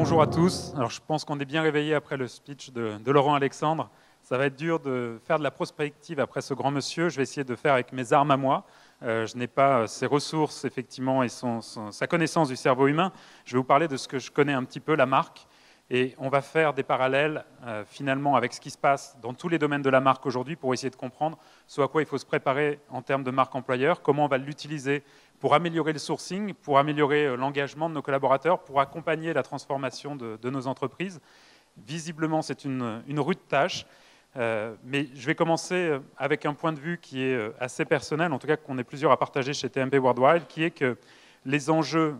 Bonjour à tous. Alors, je pense qu'on est bien réveillés après le speech de Laurent Alexandre. Ça va être dur de faire de la prospective après ce grand monsieur. Je vais essayer de faire avec mes armes à moi. Je n'ai pas ses ressources, effectivement, et sa connaissance du cerveau humain. Je vais vous parler de ce que je connais un petit peu, la marque. Et on va faire des parallèles, finalement, avec ce qui se passe dans tous les domaines de la marque aujourd'hui pour essayer de comprendre ce à quoi il faut se préparer en termes de marque employeur, comment on va l'utiliser pour améliorer le sourcing, pour améliorer l'engagement de nos collaborateurs, pour accompagner la transformation de nos entreprises. Visiblement, c'est une rude tâche, mais je vais commencer avec un point de vue qui est assez personnel, en tout cas qu'on est plusieurs à partager chez TMP Worldwide, qui est que les enjeux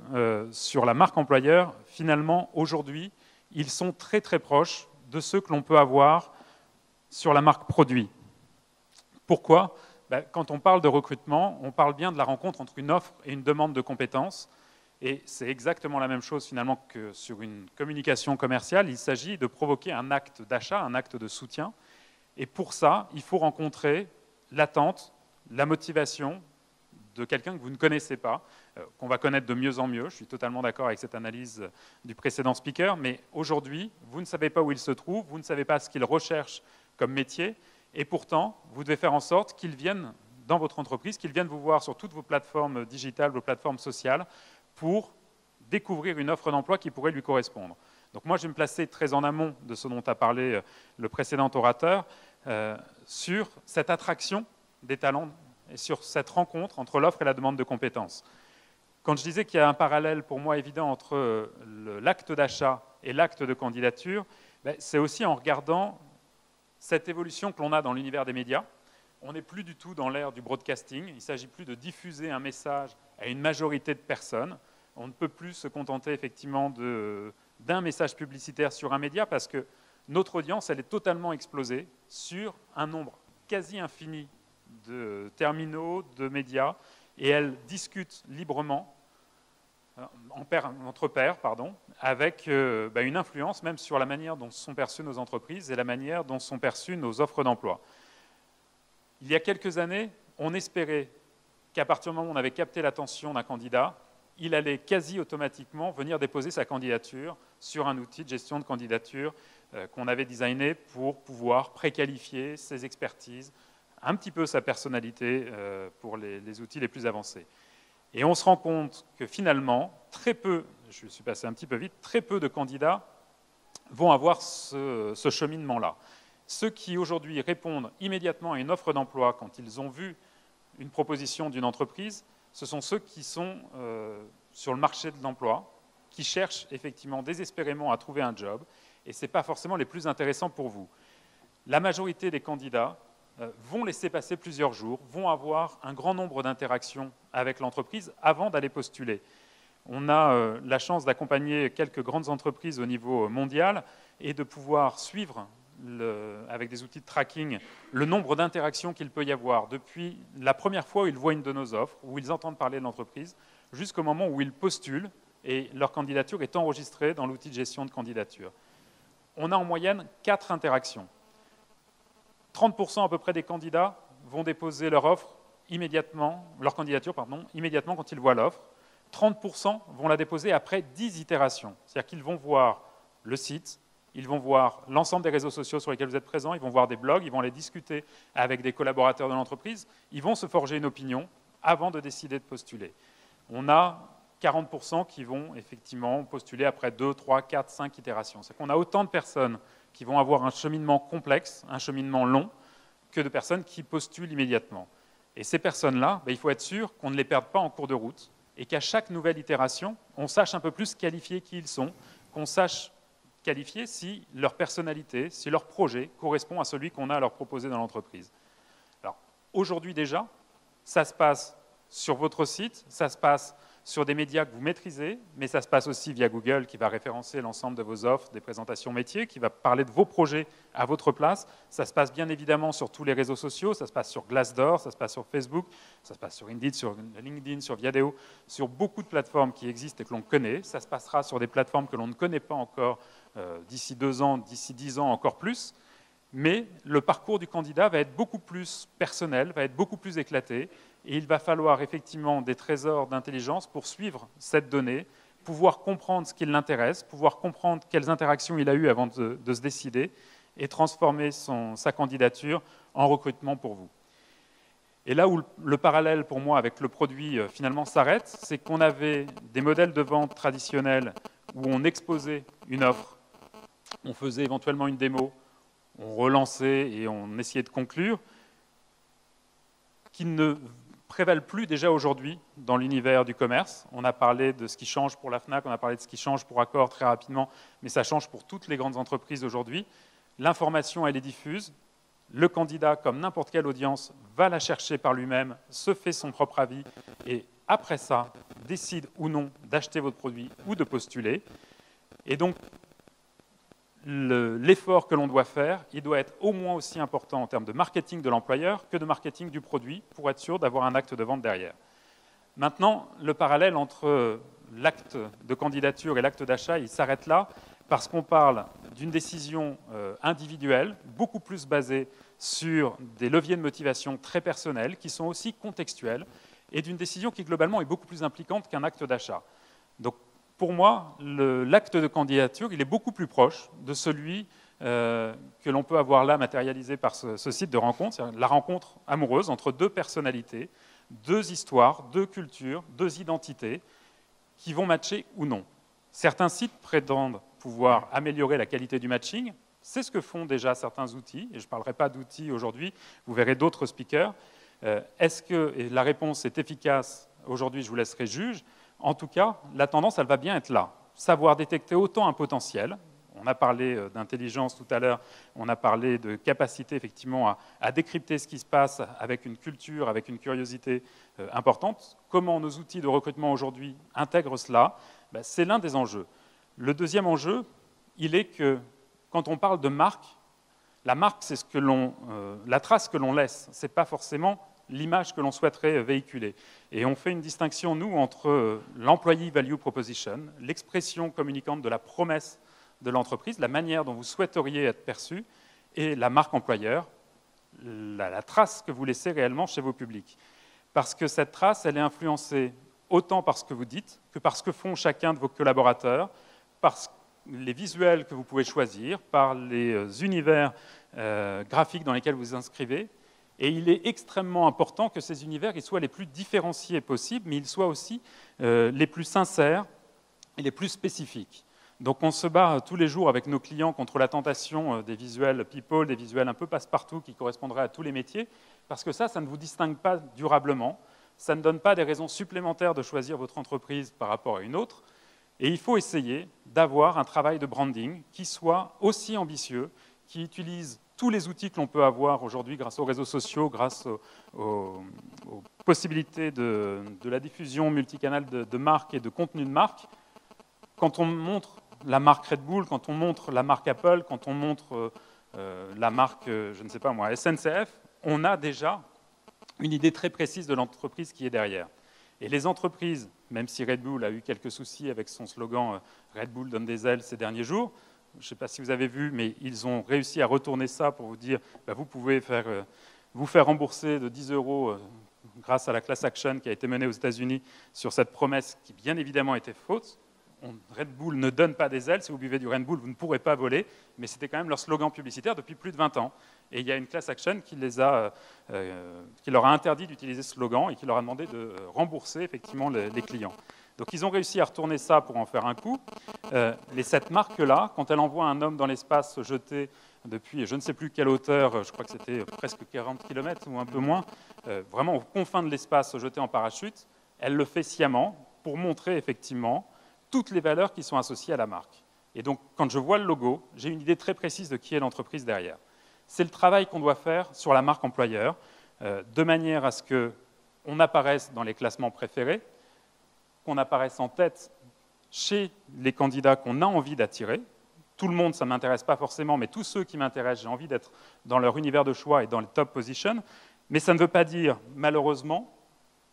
sur la marque employeur, finalement, aujourd'hui, ils sont très très proches de ceux que l'on peut avoir sur la marque produit. Pourquoi ? Quand on parle de recrutement, on parle bien de la rencontre entre une offre et une demande de compétences. Et c'est exactement la même chose finalement que sur une communication commerciale. Il s'agit de provoquer un acte d'achat, un acte de soutien. Et pour ça, il faut rencontrer l'attente, la motivation de quelqu'un que vous ne connaissez pas, qu'on va connaître de mieux en mieux. Je suis totalement d'accord avec cette analyse du précédent speaker. Mais aujourd'hui, vous ne savez pas où il se trouve, vous ne savez pas ce qu'il recherche comme métier. Et pourtant, vous devez faire en sorte qu'ils viennent dans votre entreprise, qu'ils viennent vous voir sur toutes vos plateformes digitales, vos plateformes sociales, pour découvrir une offre d'emploi qui pourrait lui correspondre. Donc moi, je vais me placer très en amont de ce dont a parlé le précédent orateur, sur cette attraction des talents et sur cette rencontre entre l'offre et la demande de compétences. Quand je disais qu'il y a un parallèle pour moi évident entre l'acte d'achat et l'acte de candidature, c'est aussi en regardant cette évolution que l'on a dans l'univers des médias. On n'est plus du tout dans l'ère du broadcasting. Il ne s'agit plus de diffuser un message à une majorité de personnes. On ne peut plus se contenter effectivement d'un message publicitaire sur un média parce que notre audience, elle est totalement explosée sur un nombre quasi infini de terminaux, de médias, et elle discute librement entre pairs, avec une influence même sur la manière dont sont perçues nos entreprises et la manière dont sont perçues nos offres d'emploi. Il y a quelques années, on espérait qu'à partir du moment où on avait capté l'attention d'un candidat, il allait quasi automatiquement venir déposer sa candidature sur un outil de gestion de candidature qu'on avait designé pour pouvoir préqualifier ses expertises, un petit peu sa personnalité pour les outils les plus avancés. Et on se rend compte que finalement, très peu, je suis passé un petit peu vite, très peu de candidats vont avoir ce cheminement-là. Ceux qui aujourd'hui répondent immédiatement à une offre d'emploi quand ils ont vu une proposition d'une entreprise, ce sont ceux qui sont sur le marché de l'emploi, qui cherchent effectivement désespérément à trouver un job, et ce n'est pas forcément les plus intéressants pour vous. La majorité des candidats vont laisser passer plusieurs jours, vont avoir un grand nombre d'interactions avec l'entreprise avant d'aller postuler. On a la chance d'accompagner quelques grandes entreprises au niveau mondial et de pouvoir suivre, avec des outils de tracking, le nombre d'interactions qu'il peut y avoir depuis la première fois où ils voient une de nos offres, où ils entendent parler de l'entreprise, jusqu'au moment où ils postulent et leur candidature est enregistrée dans l'outil de gestion de candidature. On a en moyenne 4 interactions. 30% à peu près des candidats vont déposer leur offre immédiatement, leur candidature, immédiatement quand ils voient l'offre. 30% vont la déposer après 10 itérations. C'est-à-dire qu'ils vont voir le site, ils vont voir l'ensemble des réseaux sociaux sur lesquels vous êtes présents, ils vont voir des blogs, ils vont aller discuter avec des collaborateurs de l'entreprise, ils vont se forger une opinion avant de décider de postuler. On a 40% qui vont effectivement postuler après 2, 3, 4, 5 itérations. C'est qu'on a autant de personnes qui vont avoir un cheminement complexe, un cheminement long, que de personnes qui postulent immédiatement. Et ces personnes-là, il faut être sûr qu'on ne les perde pas en cours de route et qu'à chaque nouvelle itération, on sache un peu plus qualifier qui ils sont, qu'on sache qualifier si leur personnalité, si leur projet correspond à celui qu'on a à leur proposer dans l'entreprise. Alors, aujourd'hui déjà, ça se passe sur votre site, ça se passe sur des médias que vous maîtrisez, mais ça se passe aussi via Google qui va référencer l'ensemble de vos offres, des présentations métiers, qui va parler de vos projets à votre place. Ça se passe bien évidemment sur tous les réseaux sociaux, ça se passe sur Glassdoor, ça se passe sur Facebook, ça se passe sur Indeed, sur LinkedIn, sur Viadeo, sur beaucoup de plateformes qui existent et que l'on connaît. Ça se passera sur des plateformes que l'on ne connaît pas encore d'ici 2 ans, d'ici 10 ans, encore plus. Mais le parcours du candidat va être beaucoup plus personnel, va être beaucoup plus éclaté, et il va falloir effectivement des trésors d'intelligence pour suivre cette donnée pouvoir comprendre ce qui l'intéresse, pouvoir comprendre quelles interactions il a eues avant de se décider et transformer sa candidature en recrutement pour vous. Et là où le parallèle pour moi avec le produit finalement s'arrête, c'est qu'on avait des modèles de vente traditionnels où on exposait une offre, on faisait éventuellement une démo, on relançait et on essayait de conclure, qui ne prévalent plus déjà aujourd'hui dans l'univers du commerce. On a parlé de ce qui change pour la FNAC, on a parlé de ce qui change pour Accor très rapidement, mais ça change pour toutes les grandes entreprises aujourd'hui. L'information, elle est diffuse. Le candidat, comme n'importe quelle audience, va la chercher par lui-même, se fait son propre avis et après ça, décide ou non d'acheter votre produit ou de postuler. Et donc, l'effort que l'on doit faire, il doit être au moins aussi important en termes de marketing de l'employeur que de marketing du produit pour être sûr d'avoir un acte de vente derrière. Maintenant, le parallèle entre l'acte de candidature et l'acte d'achat, il s'arrête là parce qu'on parle d'une décision individuelle, beaucoup plus basée sur des leviers de motivation très personnels qui sont aussi contextuels et d'une décision qui globalement est beaucoup plus impliquante qu'un acte d'achat. Donc, pour moi, l'acte de candidature, il est beaucoup plus proche de celui que l'on peut avoir là matérialisé par ce site de rencontre, c'est-à-dire la rencontre amoureuse entre deux personnalités, deux histoires, deux cultures, deux identités qui vont matcher ou non. Certains sites prétendent pouvoir améliorer la qualité du matching. C'est ce que font déjà certains outils, et je ne parlerai pas d'outils aujourd'hui, vous verrez d'autres speakers. Est-ce que la réponse est efficace? Aujourd'hui, je vous laisserai juge. En tout cas, la tendance, elle va bien être là. Savoir détecter autant un potentiel. On a parlé d'intelligence tout à l'heure, on a parlé de capacité effectivement à décrypter ce qui se passe avec une culture, avec une curiosité importante. Comment nos outils de recrutement aujourd'hui intègrent cela? C'est l'un des enjeux. Le deuxième enjeu, il est que quand on parle de marque, la marque, c'est la trace que l'on laisse. Ce n'est pas forcément l'image que l'on souhaiterait véhiculer. Et on fait une distinction, nous, entre l'employee value proposition, l'expression communicante de la promesse de l'entreprise, la manière dont vous souhaiteriez être perçu, et la marque employeur, la trace que vous laissez réellement chez vos publics. Parce que cette trace, elle est influencée autant par ce que vous dites que par ce que font chacun de vos collaborateurs, par les visuels que vous pouvez choisir, par les univers graphiques dans lesquels vous vous inscrivez. Et il est extrêmement important que ces univers ils soient les plus différenciés possibles, mais ils soient aussi les plus sincères et les plus spécifiques. Donc on se bat tous les jours avec nos clients contre la tentation des visuels people, des visuels un peu passe-partout qui correspondraient à tous les métiers, parce que ça ne vous distingue pas durablement, ça ne donne pas des raisons supplémentaires de choisir votre entreprise par rapport à une autre, et il faut essayer d'avoir un travail de branding qui soit aussi ambitieux, qui utilise tous les outils que l'on peut avoir aujourd'hui grâce aux réseaux sociaux, grâce aux possibilités de la diffusion multicanale de marques et de contenu de marque. Quand on montre la marque Red Bull, quand on montre la marque Apple, quand on montre la marque, je ne sais pas moi, SNCF, on a déjà une idée très précise de l'entreprise qui est derrière. Et les entreprises, même si Red Bull a eu quelques soucis avec son slogan « Red Bull donne des ailes » ces derniers jours, je ne sais pas si vous avez vu, mais ils ont réussi à retourner ça pour vous dire vous pouvez vous faire rembourser de 10 € grâce à la class action qui a été menée aux États-Unis sur cette promesse qui, bien évidemment, était fausse. Red Bull ne donne pas des ailes. Si vous buvez du Red Bull, vous ne pourrez pas voler. Mais c'était quand même leur slogan publicitaire depuis plus de 20 ans. Et il y a une class action qui leur a interdit d'utiliser ce slogan et qui leur a demandé de rembourser effectivement les clients. Donc ils ont réussi à retourner ça pour en faire un coup. Cette marque-là, quand elle envoie un homme dans l'espace se jeter depuis je ne sais plus quelle hauteur, je crois que c'était presque 40 km ou un peu moins, vraiment aux confins de l'espace se jeter en parachute, elle le fait sciemment pour montrer effectivement toutes les valeurs qui sont associées à la marque. Et donc, quand je vois le logo, j'ai une idée très précise de qui est l'entreprise derrière. C'est le travail qu'on doit faire sur la marque employeur, de manière à ce qu'on apparaisse dans les classements préférés, qu'on apparaisse en tête chez les candidats qu'on a envie d'attirer. Tout le monde, ça ne m'intéresse pas forcément, mais tous ceux qui m'intéressent, j'ai envie d'être dans leur univers de choix et dans les top positions. Mais ça ne veut pas dire, malheureusement,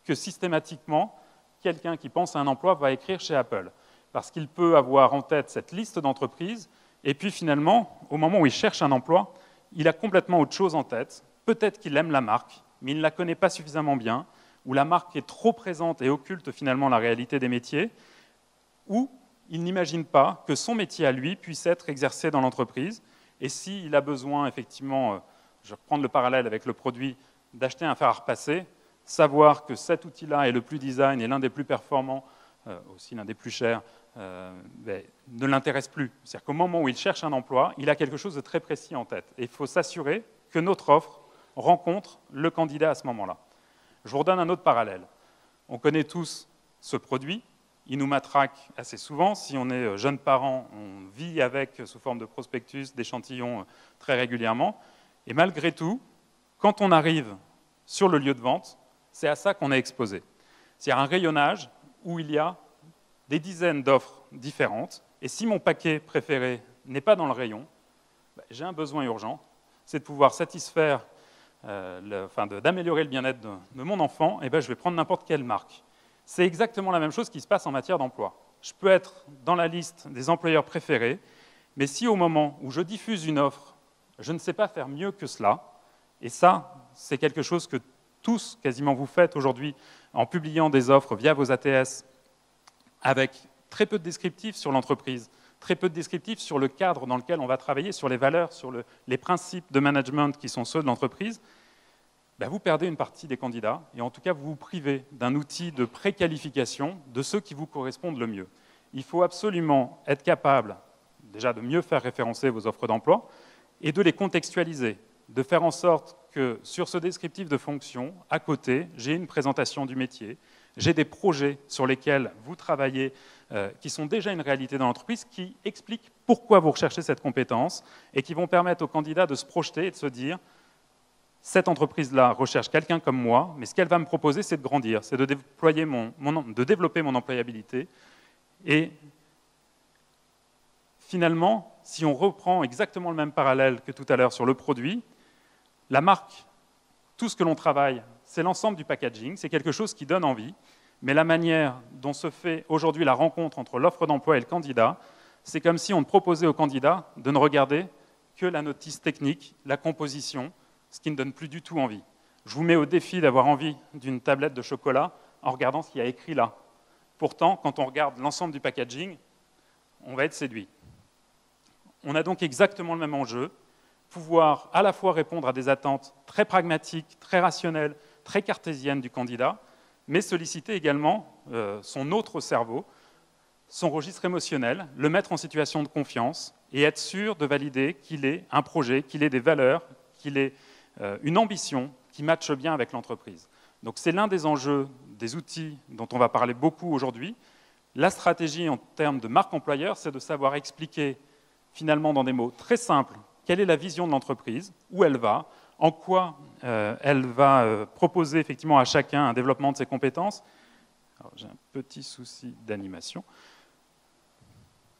que systématiquement, quelqu'un qui pense à un emploi va écrire chez Apple. Parce qu'il peut avoir en tête cette liste d'entreprises, et puis finalement, au moment où il cherche un emploi, il a complètement autre chose en tête. Peut-être qu'il aime la marque, mais il ne la connaît pas suffisamment bien, ou la marque est trop présente et occulte finalement la réalité des métiers, ou il n'imagine pas que son métier à lui puisse être exercé dans l'entreprise. Et s'il a besoin, effectivement, je vais reprendre le parallèle avec le produit, d'acheter un fer à repasser, savoir que cet outil-là est le plus design et l'un des plus performants, aussi l'un des plus chers, ne l'intéresse plus. C'est-à-dire qu'au moment où il cherche un emploi, il a quelque chose de très précis en tête. Et il faut s'assurer que notre offre rencontre le candidat à ce moment-là. Je vous redonne un autre parallèle. On connaît tous ce produit, il nous matraque assez souvent. Si on est jeune parent, on vit avec, sous forme de prospectus, d'échantillons très régulièrement. Et malgré tout, quand on arrive sur le lieu de vente, c'est à ça qu'on est exposé. C'est-à-dire un rayonnage où il y a des dizaines d'offres différentes. Et si mon paquet préféré n'est pas dans le rayon, j'ai un besoin urgent, c'est de pouvoir satisfaire, d'améliorer le bien-être de mon enfant, et je vais prendre n'importe quelle marque. C'est exactement la même chose qui se passe en matière d'emploi. Je peux être dans la liste des employeurs préférés, mais si au moment où je diffuse une offre, je ne sais pas faire mieux que cela, et ça, c'est quelque chose que tous, quasiment, vous faites aujourd'hui en publiant des offres via vos ATS, avec très peu de descriptifs sur l'entreprise, très peu de descriptifs sur le cadre dans lequel on va travailler, sur les valeurs, sur les principes de management qui sont ceux de l'entreprise, vous perdez une partie des candidats, et en tout cas, vous vous privez d'un outil de préqualification de ceux qui vous correspondent le mieux. Il faut absolument être capable, déjà, de mieux faire référencer vos offres d'emploi, et de les contextualiser, de faire en sorte que sur ce descriptif de fonction, à côté, j'ai une présentation du métier, j'ai des projets sur lesquels vous travaillez, qui sont déjà une réalité dans l'entreprise, qui expliquent pourquoi vous recherchez cette compétence, et qui vont permettre aux candidats de se projeter et de se dire cette entreprise-là recherche quelqu'un comme moi, mais ce qu'elle va me proposer, c'est de grandir, c'est de développer mon employabilité. Et finalement, si on reprend exactement le même parallèle que tout à l'heure sur le produit, la marque, tout ce que l'on travaille, c'est l'ensemble du packaging, c'est quelque chose qui donne envie, mais la manière dont se fait aujourd'hui la rencontre entre l'offre d'emploi et le candidat, c'est comme si on proposait au candidat de ne regarder que la notice technique, la composition, ce qui ne donne plus du tout envie. Je vous mets au défi d'avoir envie d'une tablette de chocolat en regardant ce qu'il y a écrit là. Pourtant, quand on regarde l'ensemble du packaging, on va être séduit. On a donc exactement le même enjeu, pouvoir à la fois répondre à des attentes très pragmatiques, très rationnelles, très cartésiennes du candidat, mais solliciter également son autre cerveau, son registre émotionnel, le mettre en situation de confiance et être sûr de valider qu'il ait un projet, qu'il ait des valeurs, qu'il ait une ambition qui matche bien avec l'entreprise. Donc c'est l'un des enjeux des outils dont on va parler beaucoup aujourd'hui. La stratégie en termes de marque employeur, c'est de savoir expliquer finalement dans des mots très simples quelle est la vision de l'entreprise, où elle va, en quoi elle va proposer effectivement à chacun un développement de ses compétences. J'ai un petit souci d'animation.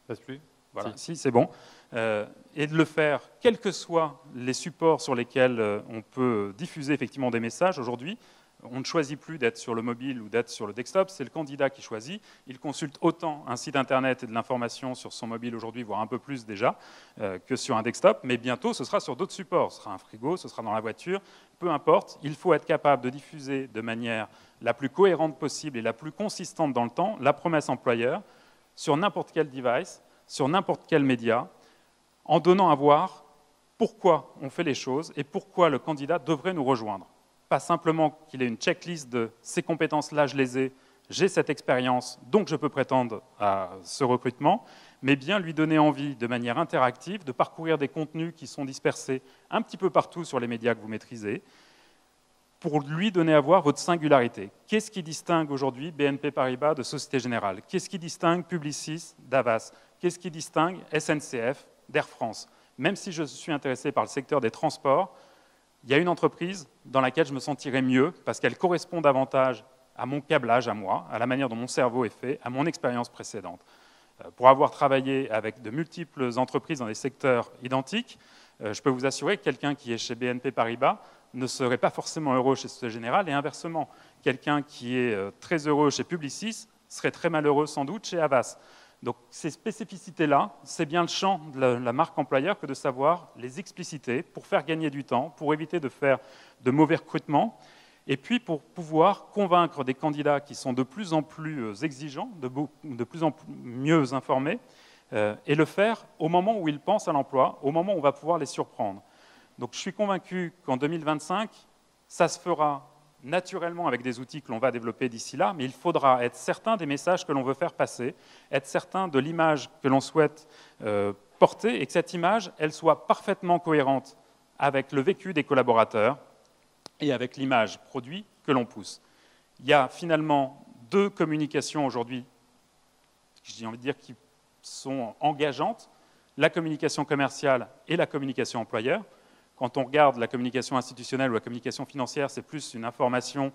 Ça passe plus ? Voilà, si c'est bon. Et de le faire, quels que soient les supports sur lesquels on peut diffuser effectivement des messages aujourd'hui. On ne choisit plus d'être sur le mobile ou d'être sur le desktop, c'est le candidat qui choisit. Il consulte autant un site internet et de l'information sur son mobile aujourd'hui, voire un peu plus déjà, que sur un desktop, mais bientôt ce sera sur d'autres supports. Ce sera un frigo, ce sera dans la voiture, peu importe. Il faut être capable de diffuser de manière la plus cohérente possible et la plus consistante dans le temps la promesse employeur sur n'importe quel device, sur n'importe quel média, en donnant à voir pourquoi on fait les choses et pourquoi le candidat devrait nous rejoindre. Pas simplement qu'il ait une checklist de ces compétences-là, je les ai, j'ai cette expérience, donc je peux prétendre à ce recrutement, mais bien lui donner envie, de manière interactive, de parcourir des contenus qui sont dispersés un petit peu partout sur les médias que vous maîtrisez, pour lui donner à voir votre singularité. Qu'est-ce qui distingue aujourd'hui BNP Paribas de Société Générale? Qu'est-ce qui distingue Publicis d'Havas? Qu'est-ce qui distingue SNCF d'Air France? Même si je suis intéressé par le secteur des transports, il y a une entreprise dans laquelle je me sentirais mieux parce qu'elle correspond davantage à mon câblage, à moi, à la manière dont mon cerveau est fait, à mon expérience précédente. Pour avoir travaillé avec de multiples entreprises dans des secteurs identiques, je peux vous assurer que quelqu'un qui est chez BNP Paribas ne serait pas forcément heureux chez Société Générale et inversement, quelqu'un qui est très heureux chez Publicis serait très malheureux sans doute chez Havas. Donc ces spécificités-là, c'est bien le champ de la marque employeur que de savoir les expliciter pour faire gagner du temps, pour éviter de faire de mauvais recrutements Et puis pour pouvoir convaincre des candidats qui sont de plus en plus exigeants, de plus en plus mieux informés, et le faire au moment où ils pensent à l'emploi, au moment où on va pouvoir les surprendre. Donc je suis convaincu qu'en 2025, ça se fera naturellement avec des outils que l'on va développer d'ici là, mais il faudra être certain des messages que l'on veut faire passer, être certain de l'image que l'on souhaite porter, et que cette image, elle soit parfaitement cohérente avec le vécu des collaborateurs et avec l'image produit que l'on pousse. Il y a finalement deux communications aujourd'hui, j'ai envie de dire, qui sont engageantes, la communication commerciale et la communication employeur. Quand on regarde la communication institutionnelle ou la communication financière, c'est plus une information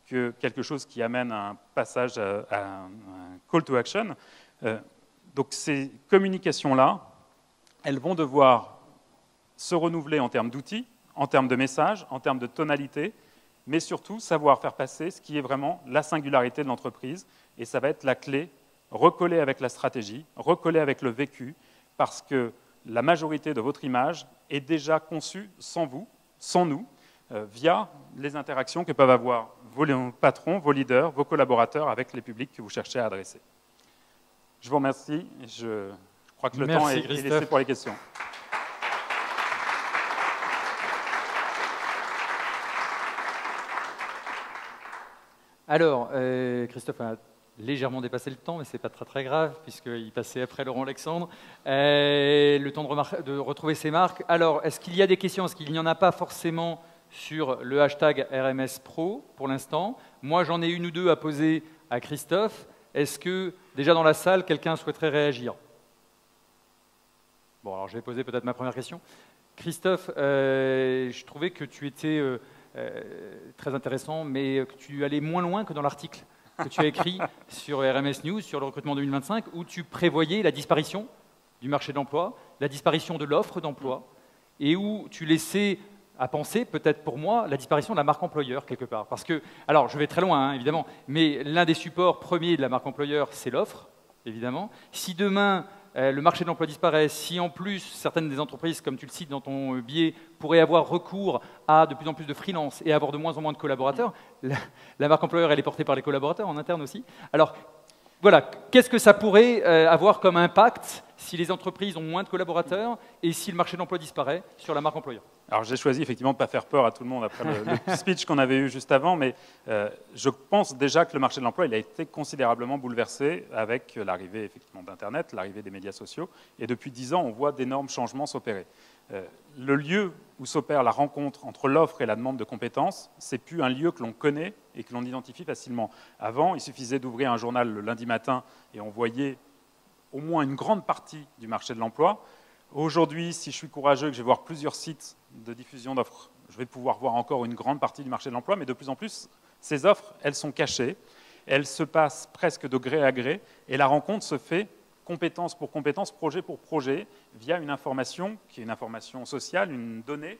que quelque chose qui amène à un passage à un call to action. Donc ces communications-là, elles vont devoir se renouveler en termes d'outils, en termes de messages, en termes de tonalité, mais surtout savoir faire passer ce qui est vraiment la singularité de l'entreprise. Et ça va être la clé, recoller avec la stratégie, recoller avec le vécu, parce que la majorité de votre image est déjà conçue sans vous, sans nous, via les interactions que peuvent avoir vos patrons, vos leaders, vos collaborateurs avec les publics que vous cherchez à adresser. Je vous remercie. Je crois que le temps est laissé pour les questions. Alors, Christophe a légèrement dépassé le temps, mais ce n'est pas très grave, puisqu'il passait après Laurent Alexandre. Le temps de retrouver ses marques. Alors, est-ce qu'il y a des questions? Est-ce qu'il n'y en a pas forcément sur le hashtag RMS Pro pour l'instant? Moi, j'en ai une ou deux à poser à Christophe. Est-ce que, déjà dans la salle, quelqu'un souhaiterait réagir? Bon, alors je vais poser peut-être ma première question. Christophe, je trouvais que tu étais très intéressant, mais que tu allais moins loin que dans l'article que tu as écrit sur RMS News, sur le recrutement 2025, où tu prévoyais la disparition du marché de l'emploi, la disparition de l'offre d'emploi, et où tu laissais à penser, peut-être pour moi, la disparition de la marque employeur, quelque part. Parce que, alors je vais très loin, hein, évidemment, mais l'un des supports premiers de la marque employeur, c'est l'offre, évidemment. Si demain, le marché de l'emploi disparaît, si en plus certaines des entreprises, comme tu le cites dans ton biais, pourraient avoir recours à de plus en plus de freelance et avoir de moins en moins de collaborateurs, la marque employeur, elle est portée par les collaborateurs en interne aussi. Alors, voilà, qu'est-ce que ça pourrait avoir comme impact si les entreprises ont moins de collaborateurs et si le marché de l'emploi disparaît sur la marque employeur? Alors j'ai choisi effectivement de ne pas faire peur à tout le monde après le speech qu'on avait eu juste avant, mais je pense déjà que le marché de l'emploi il a été considérablement bouleversé avec l'arrivée effectivement d'Internet, l'arrivée des médias sociaux, et depuis 10 ans on voit d'énormes changements s'opérer. Le lieu où s'opère la rencontre entre l'offre et la demande de compétences, c'est plus un lieu que l'on connaît et que l'on identifie facilement. Avant, il suffisait d'ouvrir un journal le lundi matin et on voyait au moins une grande partie du marché de l'emploi. Aujourd'hui, si je suis courageux et que je vais voir plusieurs sites de diffusion d'offres, je vais pouvoir voir encore une grande partie du marché de l'emploi, mais de plus en plus, ces offres, elles sont cachées, elles se passent presque de gré à gré, et la rencontre se fait compétence pour compétence, projet pour projet, via une information qui est une information sociale, une donnée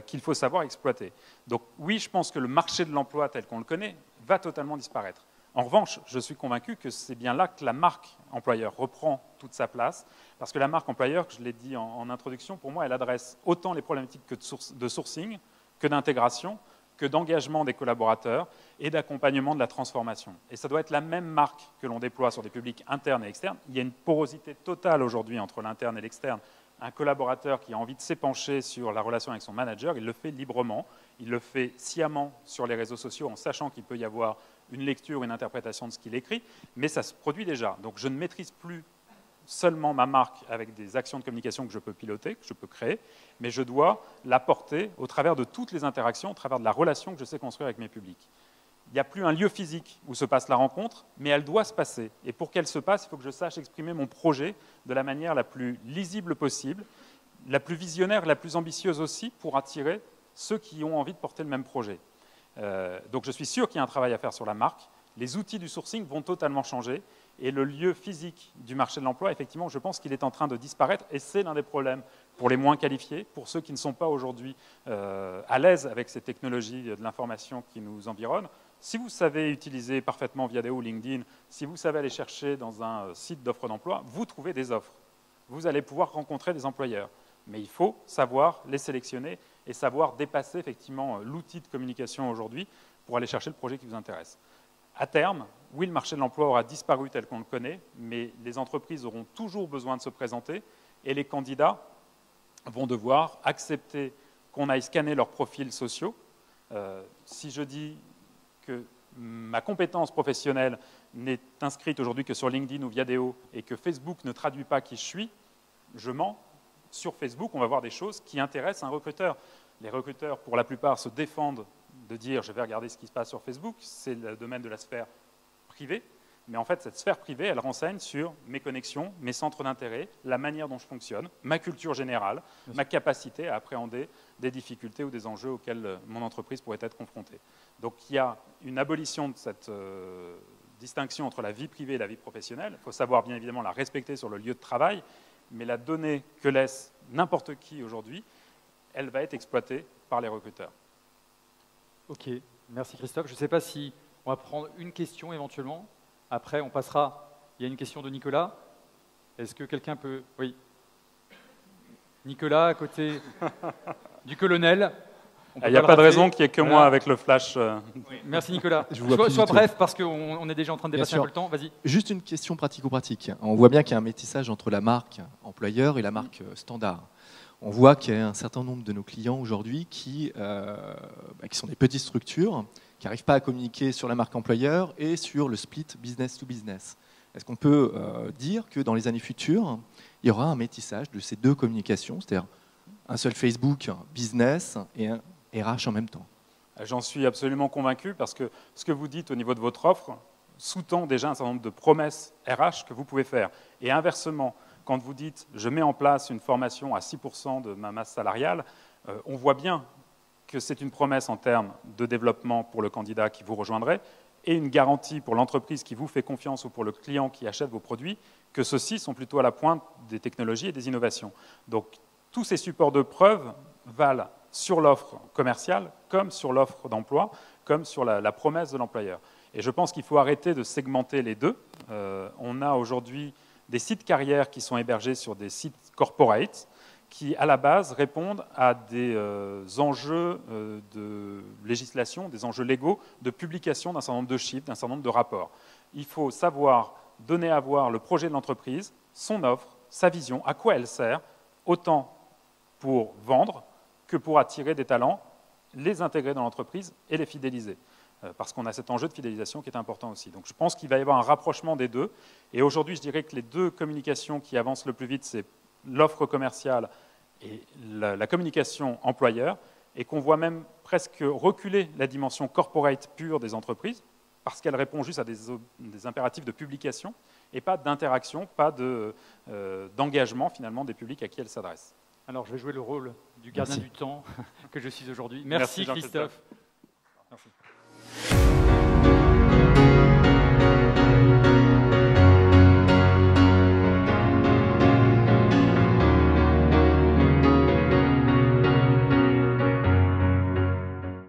qu'il faut savoir exploiter. Donc oui, je pense que le marché de l'emploi tel qu'on le connaît va totalement disparaître. En revanche, je suis convaincu que c'est bien là que la marque employeur reprend toute sa place, parce que la marque employeur, je l'ai dit en introduction, pour moi, elle adresse autant les problématiques de sourcing, que d'intégration, que d'engagement des collaborateurs et d'accompagnement de la transformation. Et ça doit être la même marque que l'on déploie sur des publics internes et externes. Il y a une porosité totale aujourd'hui entre l'interne et l'externe. Un collaborateur qui a envie de s'épancher sur la relation avec son manager, il le fait librement, il le fait sciemment sur les réseaux sociaux en sachant qu'il peut y avoir une lecture, une interprétation de ce qu'il écrit, mais ça se produit déjà. Donc je ne maîtrise plus seulement ma marque avec des actions de communication que je peux piloter, que je peux créer, mais je dois la porter au travers de toutes les interactions, au travers de la relation que je sais construire avec mes publics. Il n'y a plus un lieu physique où se passe la rencontre, mais elle doit se passer. Et pour qu'elle se passe, il faut que je sache exprimer mon projet de la manière la plus lisible possible, la plus visionnaire, la plus ambitieuse aussi, pour attirer ceux qui ont envie de porter le même projet. Donc je suis sûr qu'il y a un travail à faire sur la marque. Les outils du sourcing vont totalement changer. Et le lieu physique du marché de l'emploi, effectivement, je pense qu'il est en train de disparaître. Et c'est l'un des problèmes pour les moins qualifiés, pour ceux qui ne sont pas aujourd'hui à l'aise avec ces technologies de l'information qui nous environnent. Si vous savez utiliser parfaitement Viadeo ou LinkedIn, si vous savez aller chercher dans un site d'offres d'emploi, vous trouvez des offres. Vous allez pouvoir rencontrer des employeurs. Mais il faut savoir les sélectionner et savoir dépasser effectivement l'outil de communication aujourd'hui pour aller chercher le projet qui vous intéresse. À terme, oui, le marché de l'emploi aura disparu tel qu'on le connaît, mais les entreprises auront toujours besoin de se présenter et les candidats vont devoir accepter qu'on aille scanner leurs profils sociaux. Si je dis que ma compétence professionnelle n'est inscrite aujourd'hui que sur LinkedIn ou Viadeo et que Facebook ne traduit pas qui je suis, je mens. Sur Facebook, on va voir des choses qui intéressent un recruteur. Les recruteurs, pour la plupart, se défendent de dire « je vais regarder ce qui se passe sur Facebook », c'est le domaine de la sphère privée. Mais en fait, cette sphère privée, elle renseigne sur mes connexions, mes centres d'intérêt, la manière dont je fonctionne, ma culture générale, ma capacité à appréhender des difficultés ou des enjeux auxquels mon entreprise pourrait être confrontée. Donc il y a une abolition de cette distinction entre la vie privée et la vie professionnelle. Il faut savoir bien évidemment la respecter sur le lieu de travail, mais la donnée que laisse n'importe qui aujourd'hui, elle va être exploitée par les recruteurs. Ok, merci Christophe. Je ne sais pas si on va prendre une question éventuellement. Après, on passera. Il y a une question de Nicolas. Est-ce que quelqu'un peut... Oui. Nicolas, à côté du colonel. Il n'y a pas de raison qu'il n'y ait que moi avec le flash. Oui. Merci Nicolas. Sois bref, parce qu'on est déjà en train de dépasser un peu le temps. Vas-y. Juste une question pratico-pratique. On voit bien qu'il y a un métissage entre la marque employeur et la marque standard. On voit qu'il y a un certain nombre de nos clients aujourd'hui qui sont des petites structures, qui n'arrivent pas à communiquer sur la marque employeur et sur le split business to business. Est-ce qu'on peut dire que dans les années futures, il y aura un métissage de ces deux communications, c'est-à-dire un seul Facebook business et un RH en même temps? J'en suis absolument convaincu parce que ce que vous dites au niveau de votre offre sous-tend déjà un certain nombre de promesses RH que vous pouvez faire. Et inversement, quand vous dites « je mets en place une formation à 6% de ma masse salariale », on voit bien que c'est une promesse en termes de développement pour le candidat qui vous rejoindrait et une garantie pour l'entreprise qui vous fait confiance ou pour le client qui achète vos produits, que ceux-ci sont plutôt à la pointe des technologies et des innovations. Donc, tous ces supports de preuve valent sur l'offre commerciale, comme sur l'offre d'emploi, comme sur la promesse de l'employeur. Et je pense qu'il faut arrêter de segmenter les deux. On a aujourd'hui des sites carrières qui sont hébergés sur des sites corporate, qui, à la base, répondent à des enjeux de législation, des enjeux légaux, de publication d'un certain nombre de chiffres, d'un certain nombre de rapports. Il faut savoir donner à voir le projet de l'entreprise, son offre, sa vision, à quoi elle sert, autant pour vendre que pour attirer des talents, les intégrer dans l'entreprise et les fidéliser. Parce qu'on a cet enjeu de fidélisation qui est important aussi. Donc je pense qu'il va y avoir un rapprochement des deux. Et aujourd'hui, je dirais que les deux communications qui avancent le plus vite, c'est l'offre commerciale et la communication employeur, et qu'on voit même presque reculer la dimension corporate pure des entreprises, parce qu'elle répond juste à des impératifs de publication, et pas d'interaction, pas d'engagement finalement des publics à qui elle s'adresse. Alors je vais jouer le rôle du gardien du temps que je suis aujourd'hui. Merci Christophe.